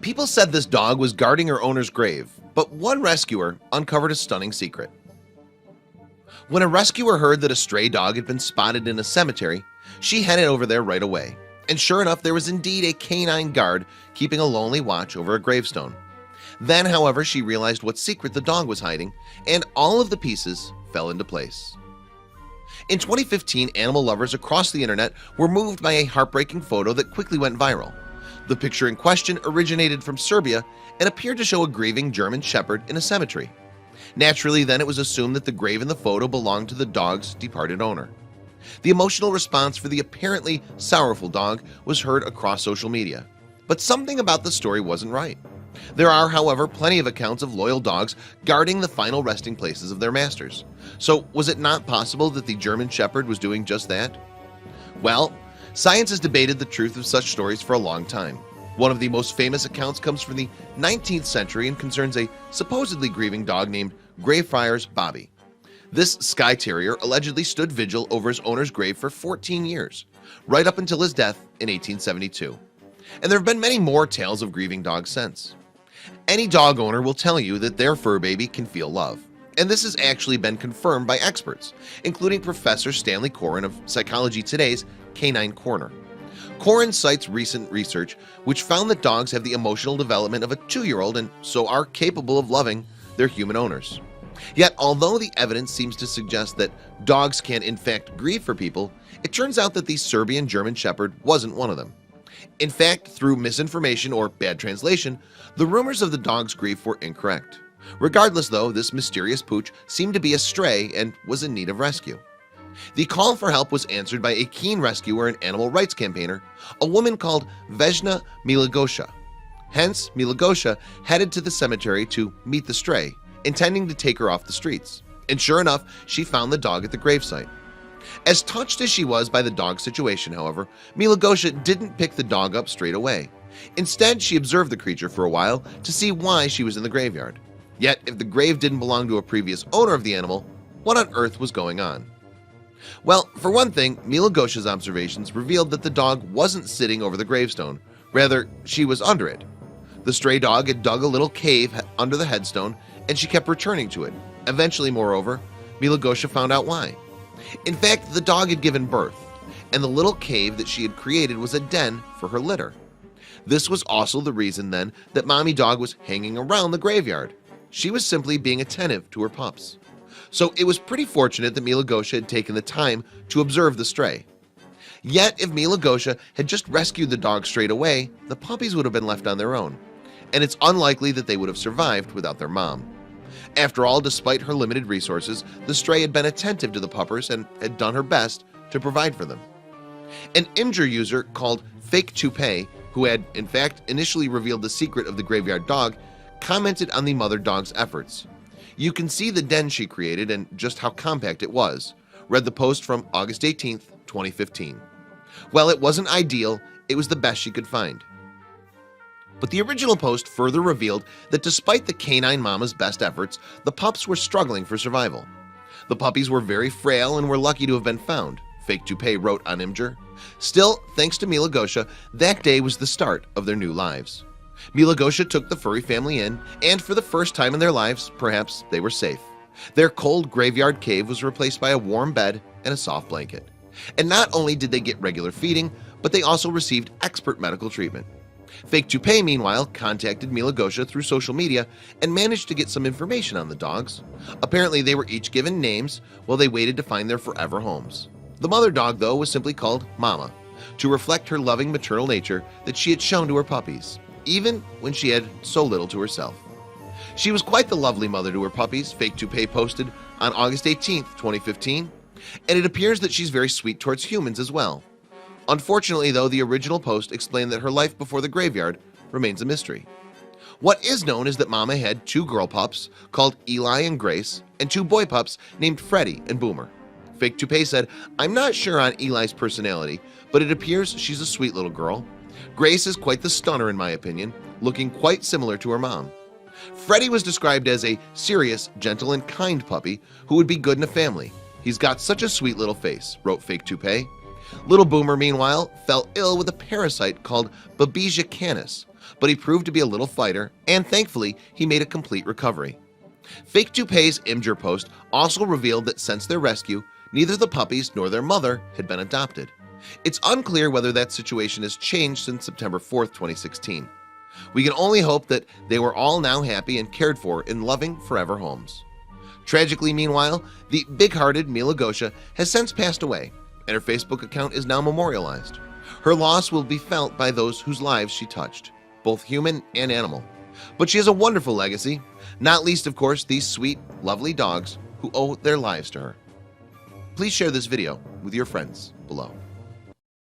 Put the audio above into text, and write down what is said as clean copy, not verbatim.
People said this dog was guarding her owner's grave, but one rescuer uncovered a stunning secret. When a rescuer heard that a stray dog had been spotted in a cemetery, she headed over there right away. And sure enough, there was indeed a canine guard keeping a lonely watch over a gravestone. Then, however, she realized what secret the dog was hiding, and all of the pieces fell into place. In 2015, animal lovers across the internet were moved by a heartbreaking photo that quickly went viral. The picture in question originated from Serbia and appeared to show a grieving German shepherd in a cemetery. Naturally, then it was assumed that the grave in the photo belonged to the dog's departed owner. The emotional response for the apparently sorrowful dog was heard across social media. But something about the story wasn't right. There are, however, plenty of accounts of loyal dogs guarding the final resting places of their masters. So was it not possible that the German shepherd was doing just that? Well, science has debated the truth of such stories for a long time. One of the most famous accounts comes from the 19th century and concerns a supposedly grieving dog named Greyfriars Bobby. This Skye Terrier allegedly stood vigil over his owner's grave for 14 years, right up until his death in 1872. And there have been many more tales of grieving dogs since. Any dog owner will tell you that their fur baby can feel love. And this has actually been confirmed by experts, including Professor Stanley Coren of Psychology Today's Canine Corner. Coren cites recent research which found that dogs have the emotional development of a 2-year-old and so are capable of loving their human owners. Yet, although the evidence seems to suggest that dogs can in fact grieve for people, it turns out that the Serbian German Shepherd wasn't one of them. In fact, through misinformation or bad translation, the rumors of the dog's grief were incorrect. Regardless though, this mysterious pooch seemed to be a stray and was in need of rescue. The call for help was answered by a keen rescuer and animal rights campaigner, a woman called Vesna Milagosha. Hence, Milagosha headed to the cemetery to meet the stray, intending to take her off the streets. And sure enough, she found the dog at the gravesite. As touched as she was by the dog's situation, however, Milagosha didn't pick the dog up straight away. Instead, she observed the creature for a while to see why she was in the graveyard. Yet, if the grave didn't belong to a previous owner of the animal, what on earth was going on? Well, for one thing, Milagosha's observations revealed that the dog wasn't sitting over the gravestone. Rather, she was under it. The stray dog had dug a little cave under the headstone, and she kept returning to it. Eventually, moreover, Milagosha found out why. In fact, the dog had given birth, and the little cave that she had created was a den for her litter. This was also the reason then that Mommy Dog was hanging around the graveyard. She was simply being attentive to her pups. So it was pretty fortunate that Milagosha had taken the time to observe the stray. Yet if Milagosha had just rescued the dog straight away, the puppies would have been left on their own, and it's unlikely that they would have survived without their mom. After all, despite her limited resources, the stray had been attentive to the puppers and had done her best to provide for them. An Imgur user called Fake Toupee, who had in fact initially revealed the secret of the graveyard dog, commented on the mother dog's efforts. "You can see the den she created and just how compact it was," read the post from August 18th, 2015. While it wasn't ideal, it was the best she could find. But the original post further revealed that despite the canine mama's best efforts, the pups were struggling for survival. The puppies were very frail and were lucky to have been found, Fake Toupee wrote on Imgur. Still, thanks to Milagosha, that day was the start of their new lives. Milagosha took the furry family in, and for the first time in their lives, perhaps they were safe. Their cold graveyard cave was replaced by a warm bed and a soft blanket. And not only did they get regular feeding, but they also received expert medical treatment. Fake Toupee, meanwhile, contacted Milagosha through social media and managed to get some information on the dogs. Apparently, they were each given names while they waited to find their forever homes. The mother dog, though, was simply called Mama, to reflect her loving maternal nature that she had shown to her puppies, even when she had so little to herself. She was quite the lovely mother to her puppies, Fake Toupee posted on August 18th, 2015, and it appears that she's very sweet towards humans as well. Unfortunately, though, the original post explained that her life before the graveyard remains a mystery. What is known is that Mama had 2 girl pups called Eli and Grace and 2 boy pups named Freddie and Boomer. Fake Toupee said, "I'm not sure on Eli's personality, but it appears she's a sweet little girl. Grace is quite the stunner in my opinion, looking quite similar to her mom. Freddie was described as a serious, gentle, and kind puppy who would be good in a family. He's got such a sweet little face," wrote Fake Toupee. Little Boomer, meanwhile, fell ill with a parasite called Babesia canis, but he proved to be a little fighter, and thankfully he made a complete recovery. Fake Toupee's Imgur post also revealed that since their rescue, neither the puppies nor their mother had been adopted. It's unclear whether that situation has changed since September 4th, 2016. We can only hope that they were all now happy and cared for in loving forever homes. Tragically, meanwhile, the big-hearted Mila Gosha has since passed away, and her Facebook account is now memorialized. Her loss will be felt by those whose lives she touched, both human and animal. But she has a wonderful legacy, not least, of course, these sweet, lovely dogs who owe their lives to her. Please share this video with your friends below.